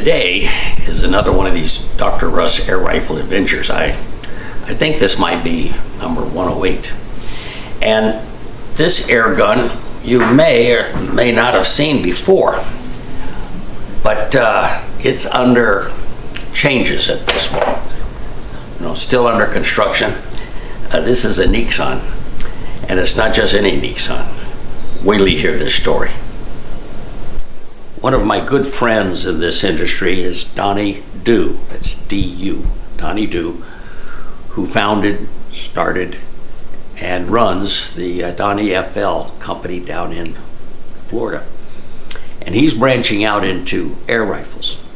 today is another one of these Dr. Russ air rifle adventures. I think this might be number 108. And this air gun you may or may not have seen before, but it's under changes at this moment. Still under construction. This is a Nixon, and it's not just any Nixon. Wait till you hear this story. One of my good friends in this industry is Donny Du. It's D-U, Donny Du, who founded, started, and runs the Donnyfl company down in Florida. And he's branching out into air rifles.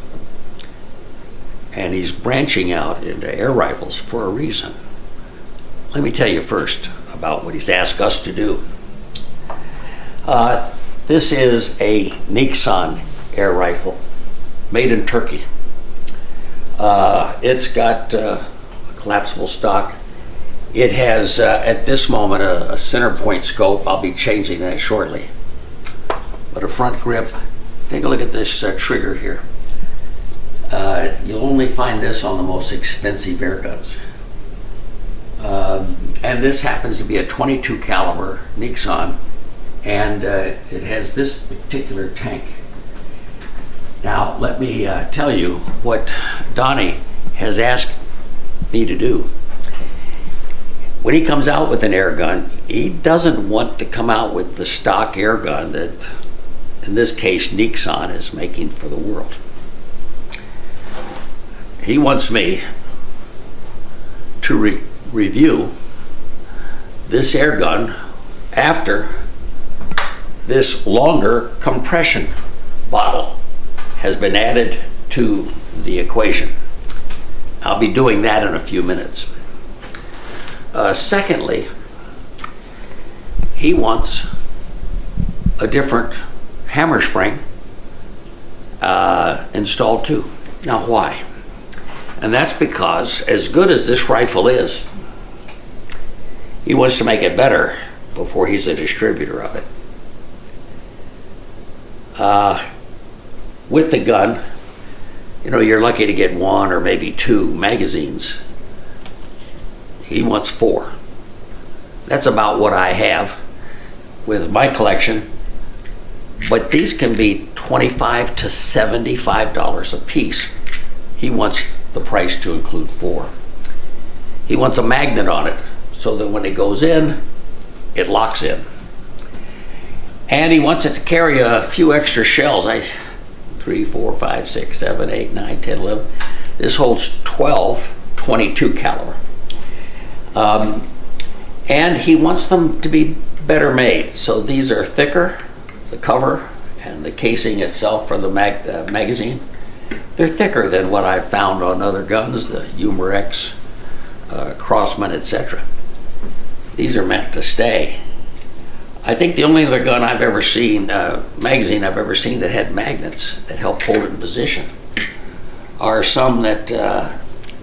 And he's branching out into air rifles for a reason. Let me tell you first about what he's asked us to do. This is a Nixon air rifle made in Turkey. It's got a collapsible stock. It has, at this moment, a center point scope. I'll be changing that shortly. But a front grip. Take a look at this trigger here. You'll only find this on the most expensive air guns. And this happens to be a 22 caliber Nixon, and it has this particular tank. Now, let me tell you what Donny has asked me to do. When he comes out with an air gun, he doesn't want to come out with the stock air gun that, in this case, Nixon is making for the world. He wants me to review this air gun after this longer compression bottle has been added to the equation. I'll be doing that in a few minutes. Secondly, he wants a different hammer spring installed too. Now why? And that's because, as good as this rifle is, he wants to make it better before he's a distributor of it. With the gun, you're lucky to get 1 or maybe 2 magazines. He wants 4. That's about what I have with my collection, but these can be $25 to $75 a piece. He wants the price to include 4. He wants a magnet on it so that when it goes in, it locks in. And he wants it to carry a few extra shells. 3, 4, 5, 6, 7, 8, 9, 10, 11. This holds 12 22 caliber. And he wants them to be better made. So these are thicker, the cover and the casing itself for the magazine. They're thicker than what I've found on other guns, the Humorex, Crosman, etc. These are meant to stay. I think the only other gun I've ever seen, magazine I've ever seen that had magnets that help hold it in position are some that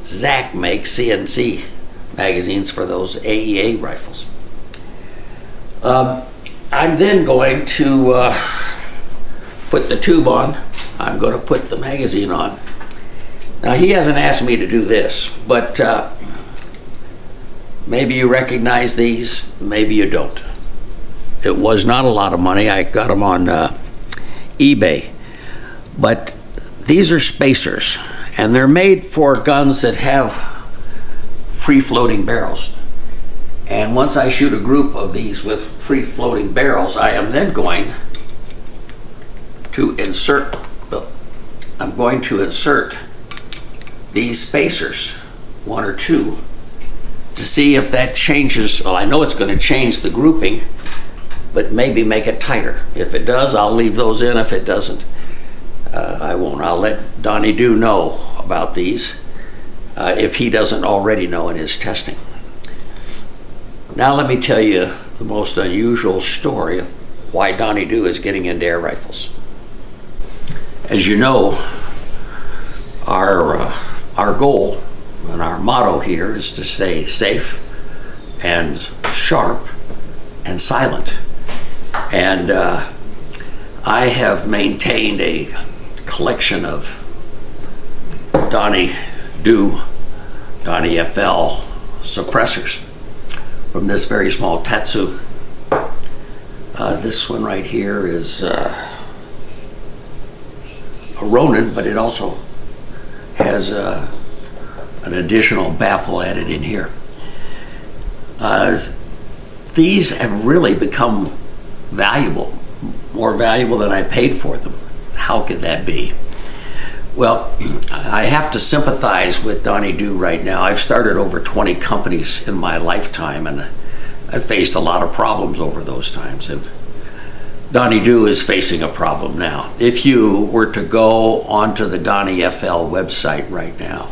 Zach makes, CNC magazines for those AEA rifles. I'm then going to put the tube on. I'm going to put the magazine on. Now, he hasn't asked me to do this, but maybe you recognize these, maybe you don't. It was not a lot of money. I got them on eBay. But these are spacers, and they're made for guns that have free-floating barrels. And once I shoot a group of these with free-floating barrels, I am then going to insert these spacers, 1 or 2, to see if that changes. Well, I know it's going to change the grouping, but maybe make it tighter. If it does, I'll leave those in. If it doesn't, I won't. I'll let Donny Du know about these if he doesn't already know in his testing. Now let me tell you the most unusual story of why Donny Du is getting into air rifles. As you know, our goal and our motto here is to stay safe and sharp and silent. And I have maintained a collection of Donnyfl suppressors from this very small Tatsu. This one right here is a Ronin, but it also has an additional baffle added in here. These have really become valuable, more valuable than I paid for them. How could that be? Well, I have to sympathize with Donny right now. I've started over 20 companies in my lifetime, and I've faced a lot of problems over those times. And Donny is facing a problem now. If you were to go onto the Donnyfl website right now,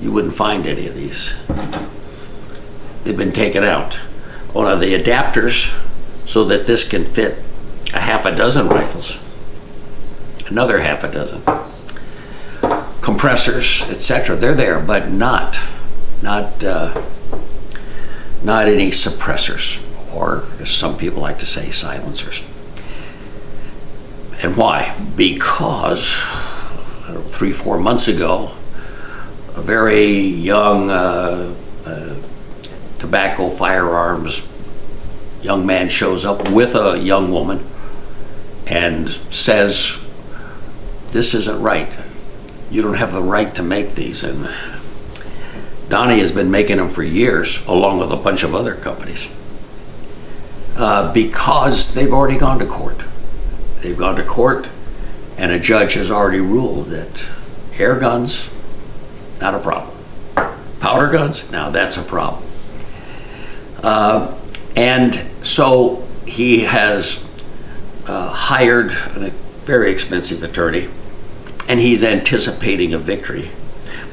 you wouldn't find any of these. They've been taken out. One of the adapters so that this can fit a half a dozen rifles, another half a dozen, compressors, etc. They're there, but not any suppressors, or as some people like to say, silencers. And why? Because 3-4 months ago, a very young tobacco firearms young man shows up with a young woman and says, "This isn't right. You don't have the right to make these." And Donny has been making them for years, along with a bunch of other companies, because they've already gone to court. They've gone to court, and a judge has already ruled that air guns, not a problem. Powder guns, now that's a problem. And so he has hired a very expensive attorney, and he's anticipating a victory.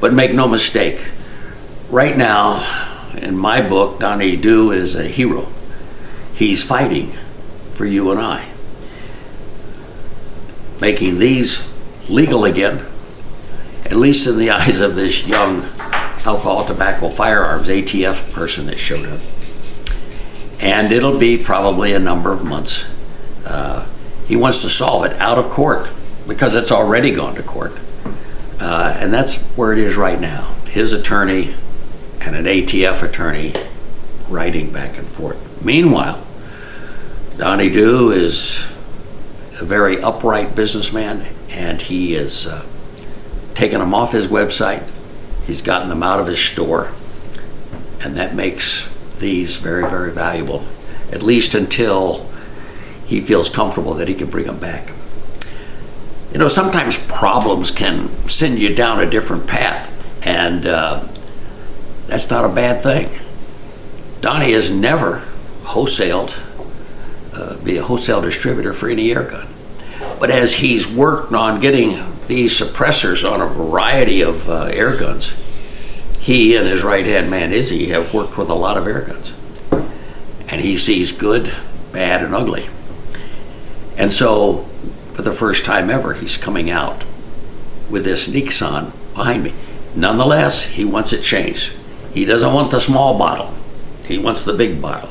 But make no mistake, right now, in my book, Donny is a hero. He's fighting for you and I, making these legal again, at least in the eyes of this young alcohol, tobacco, firearms ATF person that showed up. And it'll be probably a number of months. He wants to solve it out of court because it's already gone to court. And that's where it is right now. His attorney and an ATF attorney writing back and forth. Meanwhile, Donny is a very upright businessman, and he has taken them off his website. He's gotten them out of his store, and that makes these very, very valuable, at least until he feels comfortable that he can bring them back. You know, sometimes problems can send you down a different path, and that's not a bad thing. Donny has never wholesaled, be a wholesale distributor for any air gun. But as he's worked on getting these suppressors on a variety of air guns, he and his right-hand man, Izzy, have worked with a lot of air guns. And he sees good, bad, and ugly. And so, for the first time ever, he's coming out with this Nixon behind me. Nonetheless, he wants it changed. He doesn't want the small bottle. He wants the big bottle.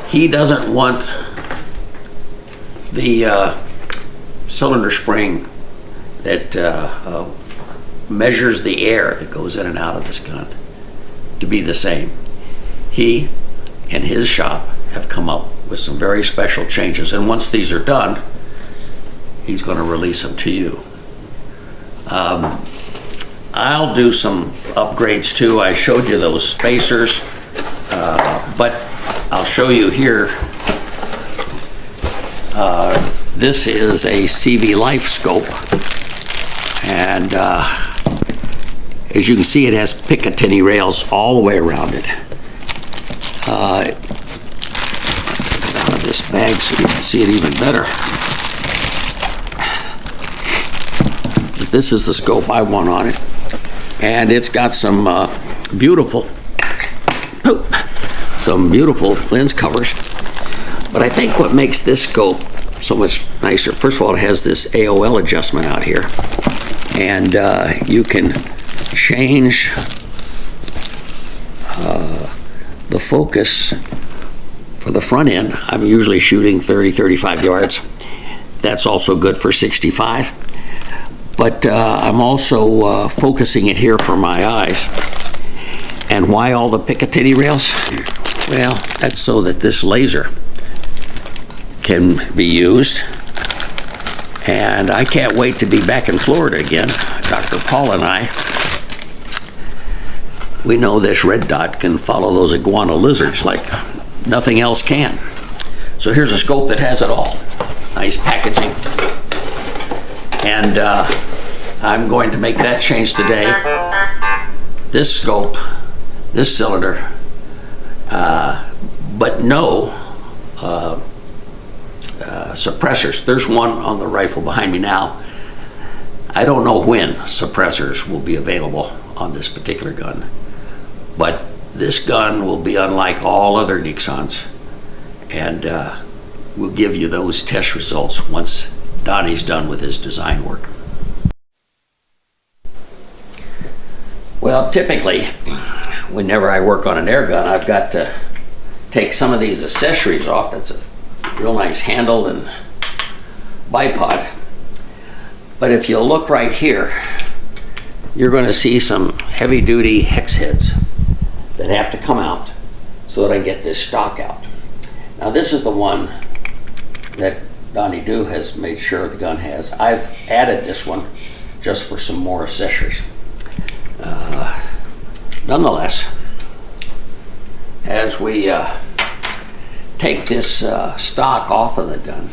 He doesn't want the cylinder spring that measures the air that goes in and out of this gun to be the same. He and his shop have come up with some very special changes, and once these are done, he's going to release them to you. I'll do some upgrades too. I showed you those spacers, but I'll show you here. This is a CV Life scope, and as you can see, it has Picatinny rails all the way around it. Out of this bag so you can see it even better. But this is the scope I want on it, and it's got some beautiful lens covers. But I think what makes this scope so much nicer, first of all, it has this AOL adjustment out here, and you can change the focus for the front end. I'm usually shooting 30-35 yards. That's also good for 65. but I'm also focusing it here for my eyes. And why all the Picatinny rails? Well, that's so that this laser can be used. And I can't wait to be back in Florida again. Dr. Paula and I, we know this red dot can follow those iguana lizards like nothing else can. So here's a scope that has it all. Nice packaging. And I'm going to make that change today. This scope, this cylinder, but no suppressors. There's one on the rifle behind me now. I don't know when suppressors will be available on this particular gun, but this gun will be unlike all other Nixons, and we'll give you those test results once Donny's done with his design work. Well, typically, whenever I work on an air gun, I've got to take some of these accessories off. That's a real nice handle and bipod. But if you look right here, you're going to see some heavy-duty hex heads that have to come out so that I get this stock out. Now this is the one that Donny Do has made sure the gun has. I've added this one just for some more accessories. Nonetheless, as we take this stock off of the gun,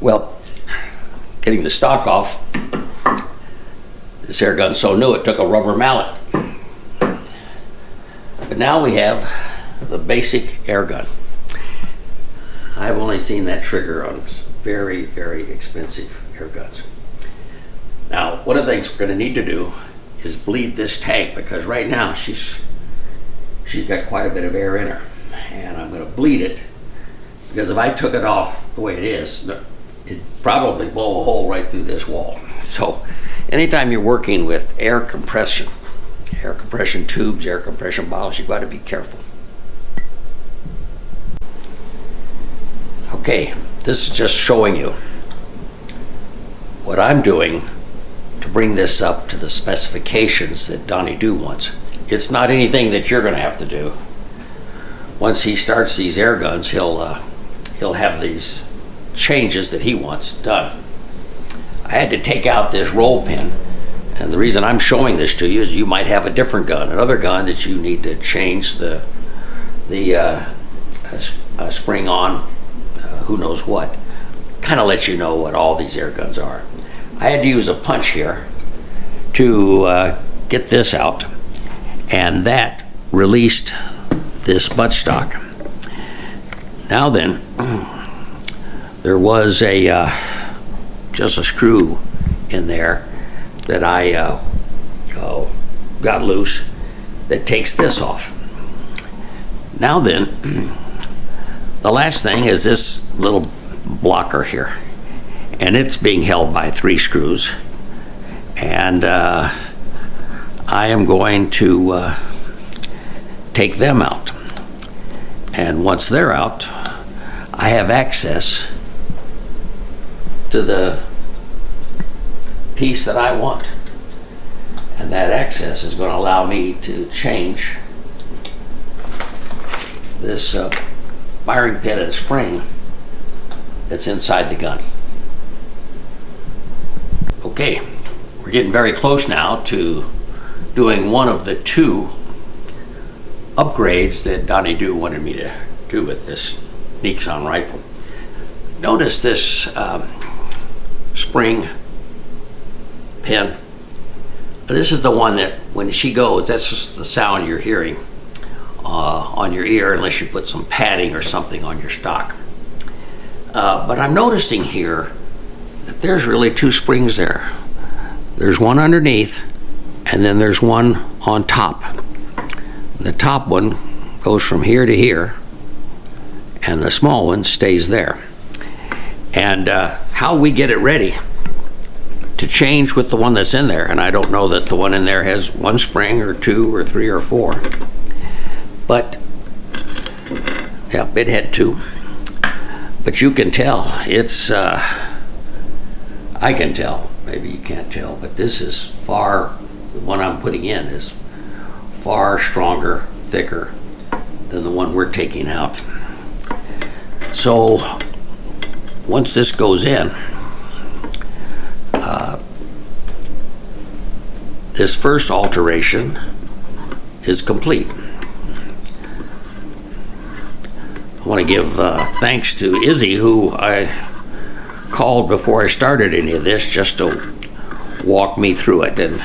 well, getting the stock off, this air gun's so new it took a rubber mallet. But now we have the basic air gun. I've only seen that trigger on very, very expensive air guns. Now, one of the things we're going to need to do is bleed this tank, because right now she's got quite a bit of air in her, and I'm going to bleed it, because if I took it off the way it is, it'd probably blow a hole right through this wall. So anytime you're working with air compression tubes, air compression bottles, you've got to be careful. Okay, this is just showing you what I'm doing to bring this up to the specifications that Donny Do wants. It's not anything that you're going to have to do. Once he starts these air guns, he'll have these changes that he wants done. I had to take out this roll pin, and the reason I'm showing this to you is you might have a different gun, another gun that you need to change the spring on, who knows what. Kind of lets you know what all these air guns are. I had to use a punch here to get this out, and that released this buttstock. Now then, there was just a screw in there that I got loose that takes this off. Now then, the last thing is this little blocker here, and it's being held by 3 screws, and I am going to take them out, and once they're out, I have access to the piece that I want, and that access is going to allow me to change this firing pin and spring that's inside the gun. Okay, we're getting very close now to doing one of the 2 upgrades that Donny Do wanted me to do with this Nixon rifle. Notice this spring pin. This is the one that when she goes, that's just the sound you're hearing on your ear, unless you put some padding or something on your stock. But I'm noticing here that there's really two springs there. There's one underneath, and then there's one on top. The top one goes from here to here, and the small one stays there. And how we get it ready to change with the one that's in there, and I don't know that the one in there has one spring or two or three or four, but yep, it had two. But you can tell, it's, I can tell, maybe you can't tell, but this is far, the one I'm putting in is far stronger, thicker than the one we're taking out. So once this goes in, this first alteration is complete. I want to give thanks to Izzy, who I called before I started any of this just to walk me through it, and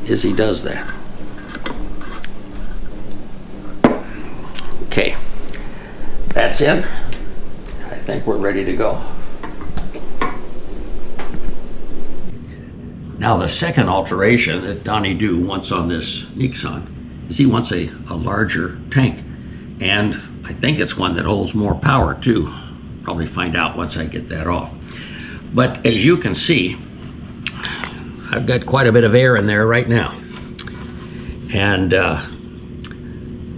Izzy does that. Okay, that's in. I think we're ready to go. Now the second alteration that Donny wants on this Nixon is he wants a larger tank. And I think it's one that holds more power too. Probably find out once I get that off. But as you can see, I've got quite a bit of air in there right now. And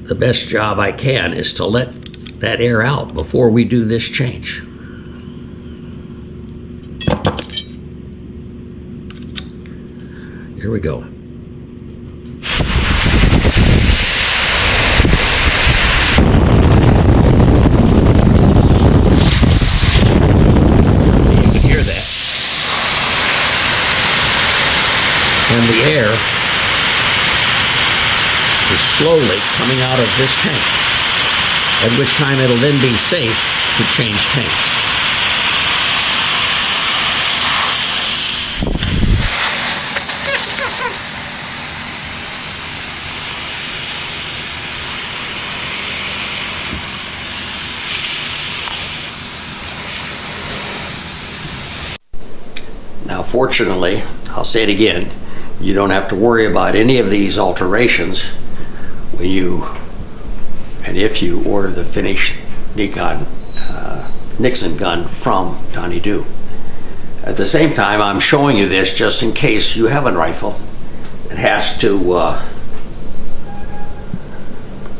the best job I can is to let that air out before we do this change. Here we go. You can hear that. And the air is slowly coming out of this tank, at which time it'll then be safe to change tanks. Now, fortunately, I'll say it again, you don't have to worry about any of these alterations when you, and if you order the finished Nixon gun from Donny. At the same time, I'm showing you this just in case you have a rifle that has to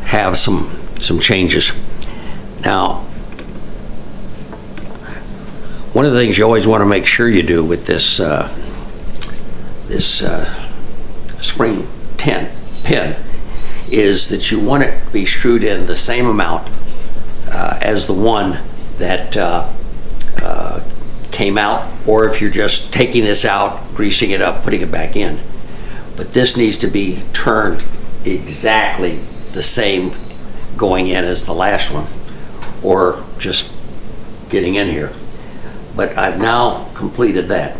have some changes. Now, one of the things you always want to make sure you do with this spring pin is that you want it to be screwed in the same amount as the one that came out, or if you're just taking this out, greasing it up, putting it back in. But this needs to be turned exactly the same going in as the last one, or just getting in here. But I've now completed that.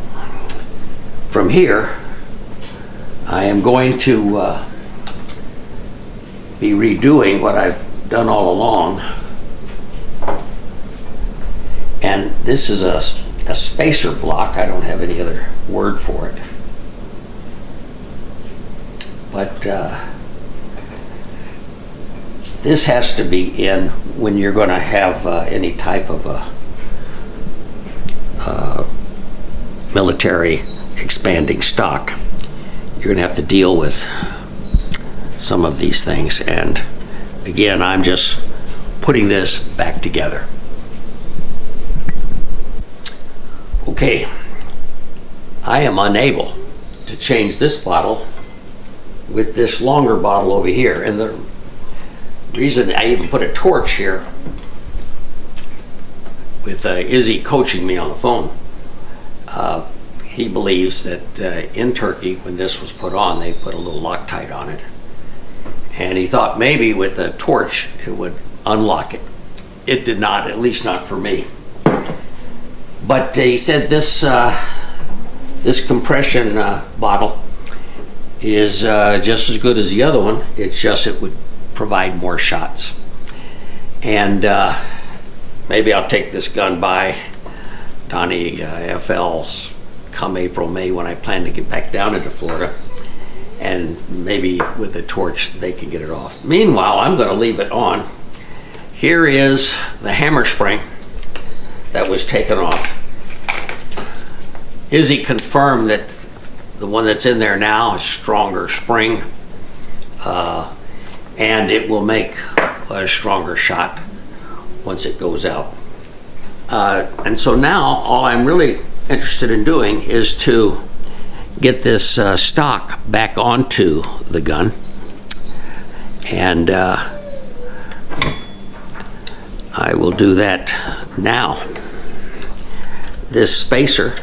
From here, I am going to be redoing what I've done all along. And this is a spacer block. I don't have any other word for it. But this has to be in when you're going to have any type of a military expanding stock. You're going to have to deal with some of these things, and again, I'm just putting this back together. Okay, I am unable to change this bottle with this longer bottle over here, and the reason I even put a torch here with Izzy coaching me on the phone. He believes that in Turkey, when this was put on, they put a little Loctite on it. And he thought maybe with the torch it would unlock it. It did not, at least not for me. But he said this this compression bottle is just as good as the other one. It's just it would provide more shots. And maybe I'll take this gun by Donnyfl's come April, May, when I plan to get back down into Florida. And maybe with a torch they can get it off. Meanwhile, I'm going to leave it on. Here is the hammer spring that was taken off. Izzy confirmed that the one that's in there now is stronger spring, and it will make a stronger shot once it goes out. And so now all I'm really interested in doing is to get this stock back onto the gun, and I will do that now. This spacer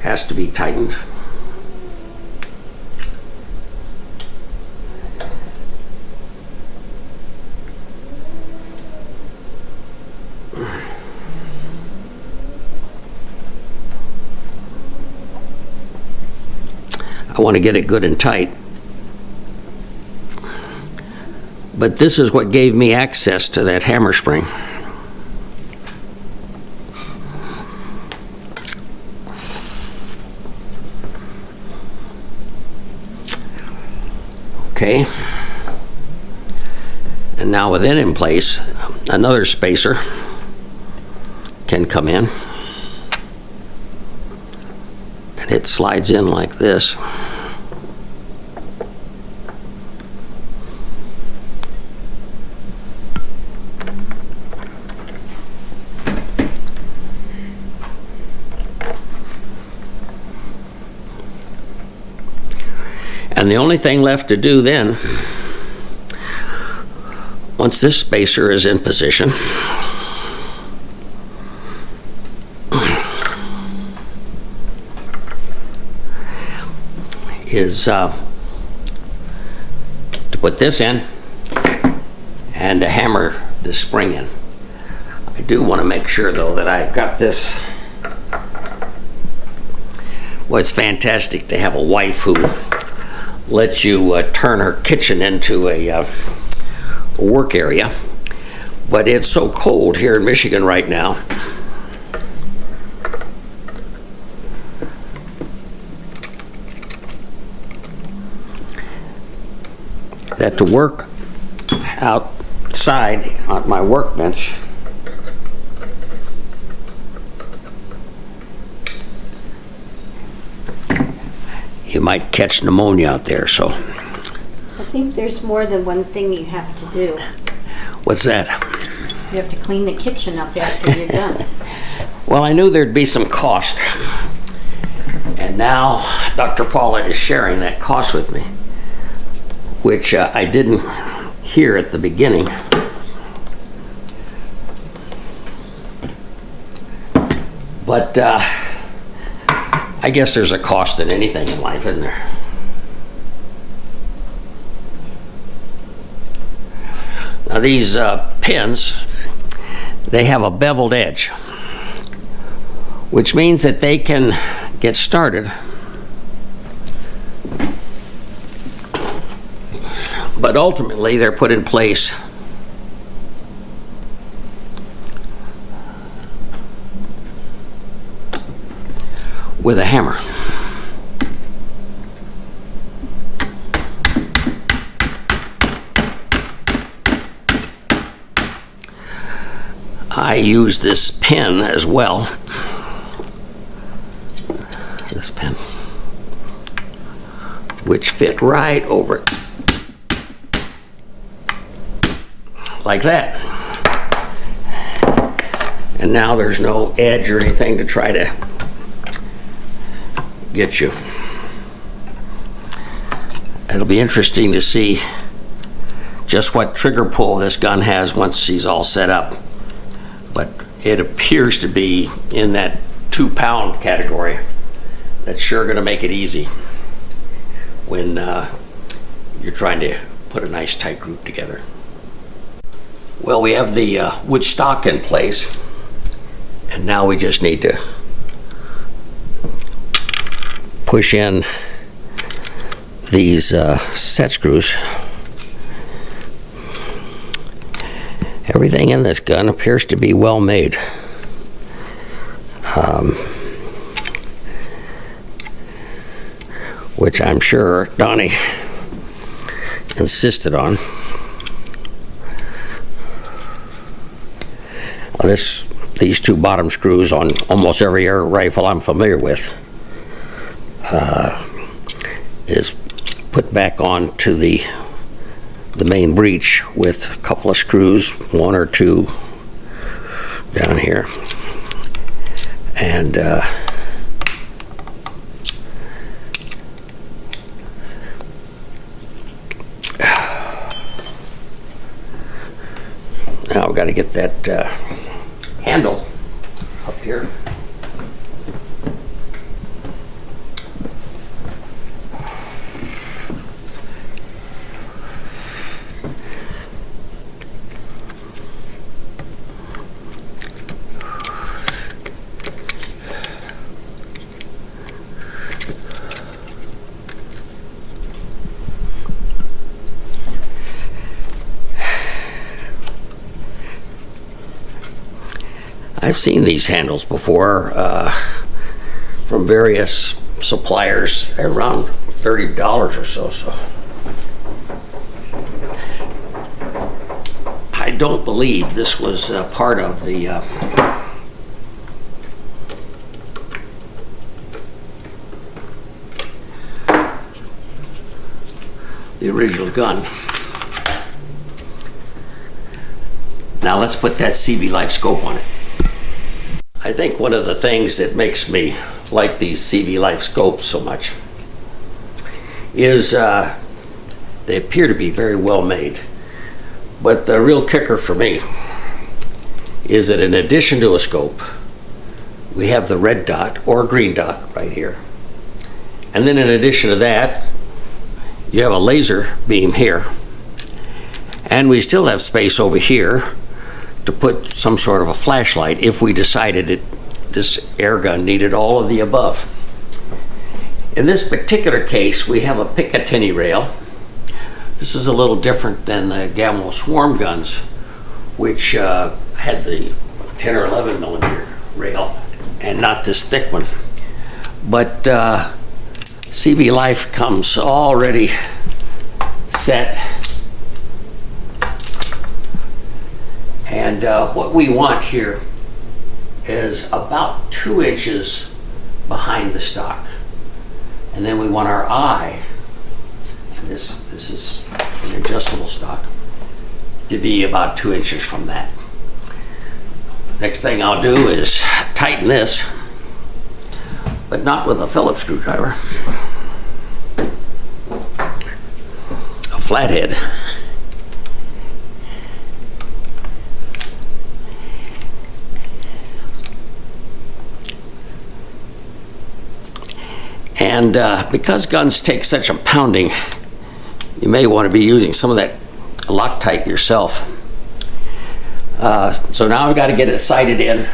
has to be tightened. I want to get it good and tight. But this is what gave me access to that hammer spring. Okay. And now with it in place, another spacer can come in. And it slides in like this. And the only thing left to do then, once this spacer is in position, is to put this in and to hammer the spring in. I do want to make sure though that I've got this. Well, it's fantastic to have a wife who lets you turn her kitchen into a work area, but it's so cold here in Michigan right now that to work outside on my workbench you might catch pneumonia out there. So I think there's more than one thing you have to do. What's that? You have to clean the kitchen up after you're done. Well, I knew there'd be some cost, and now Dr. Paula is sharing that cost with me, which I didn't hear at the beginning. But I guess there's a cost in anything in life, isn't there? Now these pins, they have a beveled edge, which means that they can get started, but ultimately they're put in place with a hammer. I use this pen as well. This pen, which fit right over it, like that. And now there's no edge or anything to try to get you. It'll be interesting to see just what trigger pull this gun has once she's all set up. But it appears to be in that 2-pound category. That's sure going to make it easy when you're trying to put a nice tight group together. Well, we have the wood stock in place, and now we just need to push in these set screws. Everything in this gun appears to be well made. which I'm sure Donny insisted on. These two bottom screws on almost every air rifle I'm familiar with is put back on to the main breech with a couple of screws, one or two down here, and now I've got to get that handle up here. I've seen these handles before from various suppliers. They're around $30 or so. I don't believe this was part of the original gun. Now let's put that CB Life scope on it. I think one of the things that makes me like these CB Life scopes so much is they appear to be very well made. But the real kicker for me is that in addition to a scope, we have the red dot or green dot right here. And then in addition to that, you have a laser beam here. And we still have space over here to put some sort of a flashlight if we decided this air gun needed all of the above. In this particular case, we have a Picatinny rail. This is a little different than the Gamo swarm guns, which had the 10 or 11 millimeter rail and not this thick one. But CB Life comes already set. And what we want here is about 2 inches behind the stock. And then we want our eye, and this is an adjustable stock, to be about 2 inches from that. Next thing I'll do is tighten this, but not with a Phillips screwdriver, a flathead. And because guns take such a pounding, you may want to be using some of that Loctite yourself. So now I've got to get it sighted in.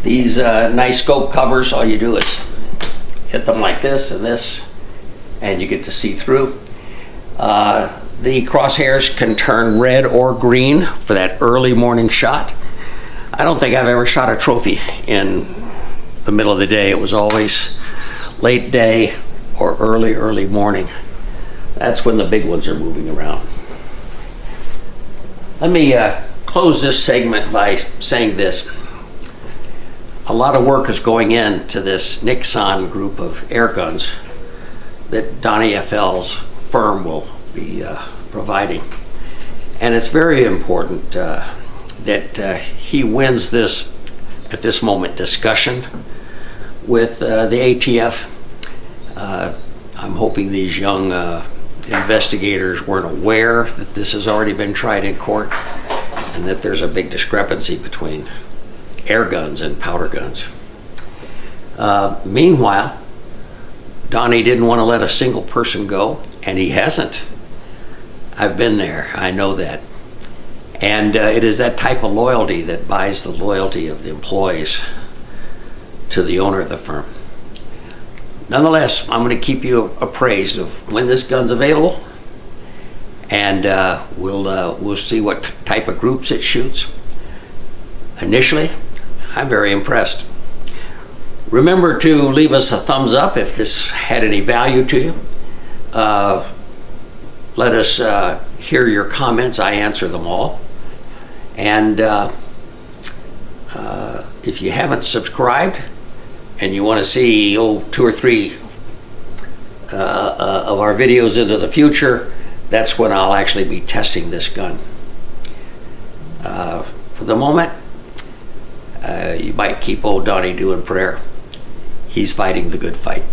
These nice scope covers, all you do is hit them like this, and you get to see through. The crosshairs can turn red or green for that early morning shot. I don't think I've ever shot a trophy in the middle of the day. It was always late day or early morning. That's when the big ones are moving around. Let me close this segment by saying this. A lot of work is going into this Nixon group of air guns that Donnyfl's firm will be providing. And it's very important that he wins this, at this moment, discussion with the ATF. I'm hoping these young investigators weren't aware that this has already been tried in court and that there's a big discrepancy between air guns and powder guns. Meanwhile, Donny didn't want to let a single person go, and he hasn't. I've been there, I know that. And it is that type of loyalty that buys the loyalty of the employees to the owner of the firm. Nonetheless, I'm going to keep you appraised of when this gun's available, and we'll see what type of groups it shoots. Initially, I'm very impressed. Remember to leave us a thumbs up if this had any value to you. Let us hear your comments. I answer them all. And if you haven't subscribed and you want to see 2 or 3 of our videos into the future, that's when I'll actually be testing this gun. For the moment, you might keep old Donny doing prayer. He's fighting the good fight.